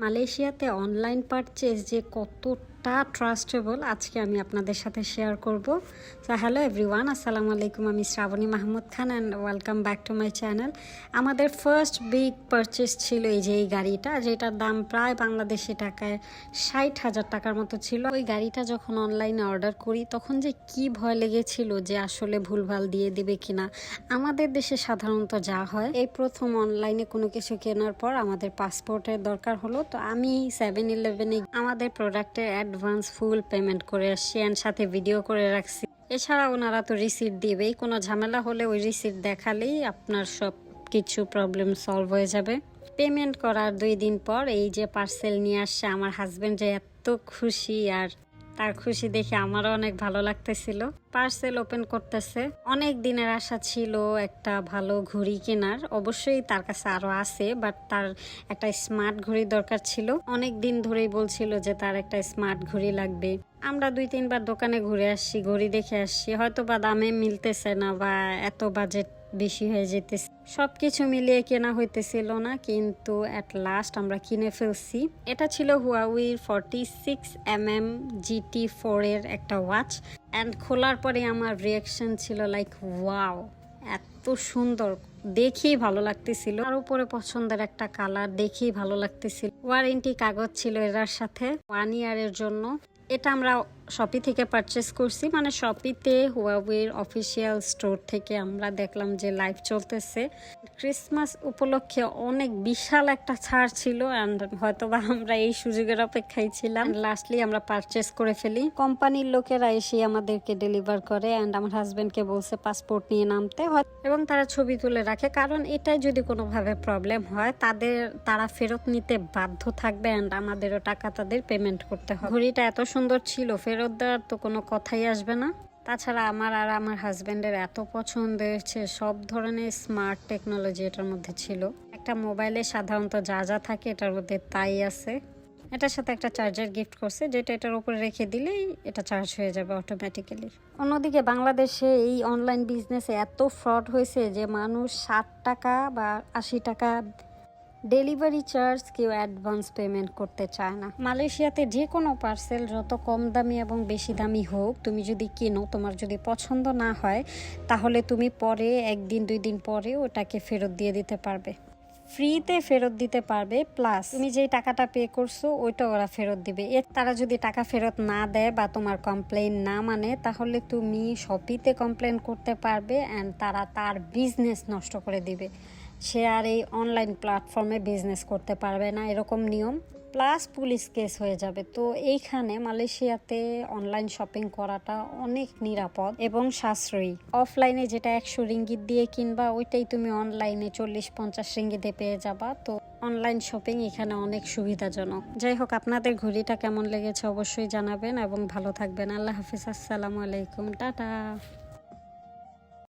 মালয়েশিয়াতে online purchase যে কতটা ট্রাস্টেবল আজকে আমি আপনাদের সাথে শেয়ার করব। সো হ্যালো এভরিওয়ান, আসসালামু আলাইকুম। আমি Srabani Mahmud Khan and welcome back to my channel. আমাদের ফার্স্ট বিগ পারচেজ ছিল এই গাড়িটা, যেটার দাম প্রায় বাংলাদেশি টাকায় 60,000 টাকার মতো ছিল। ওই গাড়িটা যখন অনলাইনে অর্ডার করি তখন যে কি ভয় লেগেছিল যে আসলে ভুলভাল দিয়ে দিবে কিনা। আমাদের দেশে সাধারণত যা হয়, এই প্রথম অনলাইনে কোনো কিছু কেনার পর আমাদের পাসপোর্টের দরকার হলো, তো আমি 7-Eleven আমাদের প্রোডাক্টের অ্যাডভান্স ফুল পেমেন্ট করে আসছি অ্যান্ড সাথে ভিডিও করে রাখছি। এছাড়া ওনারা তো রিসিট দিবেই, কোনো ঝামেলা হলে ওই রিসিট দেখালেই আপনার সব কিছু প্রবলেম সলভ হয়ে যাবে। পেমেন্ট করার 2 দিন পর এই যে পার্সেল নিয়ে আসছে আমার হাজবেন্ড, যে এত খুশি, আর তার খুশি দেখে আমারও অনেক ভালো লাগতেছিল। পার্সেল ওপেন করতেছে। অনেক দিনের আশা ছিল একটা ভালো ঘড়ি কেনার, অবশ্যই তার কাছে আরো আছে, বাট তার একটা স্মার্ট ঘড়ি দরকার ছিল। অনেক দিন ধরেই বলছিল যে তার একটা স্মার্ট ঘড়ি লাগবে। আমরা 2-3 বার দোকানে ঘুরে আসছি, ঘড়ি দেখে আসছি, হয়তো বা দামে মিলতেছে না বা এত বাজেট বেশি হয়ে যেতেছে, সবকিছু মিলিয়ে কেনা হইতেছিল না, কিন্তু অ্যাট লাস্ট আমরা কিনে ফেলছি। এটা ছিল হুয়াওয়ের 46mm GT4 এর একটা ওয়াচ, অ্যান্ড খোলার পরে আমার রিয়াকশন ছিল লাইক ওয়াও, এত সুন্দর, দেখেই ভালো লাগতেছিল। আর উপরে পছন্দের একটা কালার, দেখেই ভালো লাগতেছিল। ওয়ারেন্টি কাগজ ছিল এটার সাথে 1 ইয়ারের জন্য। এটা আমরা শপি থেকে পারচেস করছি, মানে শপিতে হুয়াওয়ের অফিসিয়াল স্টোর থেকে আমরা দেখলাম যে লাইভ চলতেছে। ক্রিসমাস উপলক্ষে অনেক বিশাল একটা ছাড় ছিল, অ্যান্ড হয়তোবা আমরা এই সুযোগের অপেক্ষায় ছিলাম। লাস্টলি আমরা পারচেস করে ফেলি। কোম্পানির লোকেরা এসে আমাদেরকে ডেলিভার করে, অ্যান্ড আমার হাজবেন্ডকে বলছে পাসপোর্ট নিয়ে নামতে হয়, এবং তারা ছবি তুলে রাখে, কারণ এটাই যদি কোনোভাবে প্রবলেম হয় তারা ফেরত নিতে বাধ্য থাকবে, অ্যান্ড আমাদেরও টাকা তাদের পেমেন্ট করতে হবে। ঘড়িটা এত সুন্দর ছিল, ফেরত দেওয়ার তো কোনো কথাই আসবে না। তাছাড়া আমার আর আমার হাজবেন্ডের এত পছন্দ হয়েছে, সব ধরনের স্মার্ট টেকনোলজি এটার মধ্যে ছিল। একটা মোবাইলে সাধারণত যা যা থাকে এটার মধ্যে তাই আছে। এটার সাথে একটা চার্জার গিফট করছে, যেটা এটার উপরে রেখে দিলেই এটা চার্জ হয়ে যাবে অটোমেটিক্যালি। অন্যদিকে বাংলাদেশে এই অনলাইন বিজনেসে এত ফ্রড হয়েছে যে মানুষ 60 টাকা বা 80 টাকা ডেলিভারি চার্জ কেউ অ্যাডভান্স পেমেন্ট করতে চায় না। মালয়েশিয়াতে যে কোনো পার্সেল যত কম দামি এবং বেশি দামি হোক, তুমি যদি কিনো, তোমার যদি পছন্দ না হয়, তাহলে তুমি পরে 1-2 দিন পরে ওটাকে ফেরত দিয়ে দিতে পারবে, ফ্রিতে ফেরত দিতে পারবে। প্লাস তুমি যেই টাকাটা পে করছো ওইটা ওরা ফেরত দিবে। তারা যদি টাকা ফেরত না দেয় বা তোমার কমপ্লেন না মানে, তাহলে তুমি শপিতে কমপ্লেন করতে পারবে, অ্যান্ড তারা তার বিজনেস নষ্ট করে দিবে। সে আর এই অনলাইন প্ল্যাটফর্মে বিজনেস করতে পারবে না, এরকম নিয়ম। প্লাস পুলিশ কেস হয়ে যাবে। তো এইখানে মালয়েশিয়াতে অনলাইন শপিং করাটা অনেক নিরাপদ এবং সাশ্রয়ী। অফলাইনে যেটা 100 রিঙ্গিত দিয়ে কিনবা, ওইটাই তুমি অনলাইনে 40-50 রিঙ্গিতে পেয়ে যাবা। তো অনলাইন শপিং এখানে অনেক সুবিধাজনক। যাই হোক, আপনাদের ঘড়িটা কেমন লেগেছে অবশ্যই জানাবেন এবং ভালো থাকবেন। আল্লাহ হাফিজ, আসসালামু আলাইকুম, টাটা।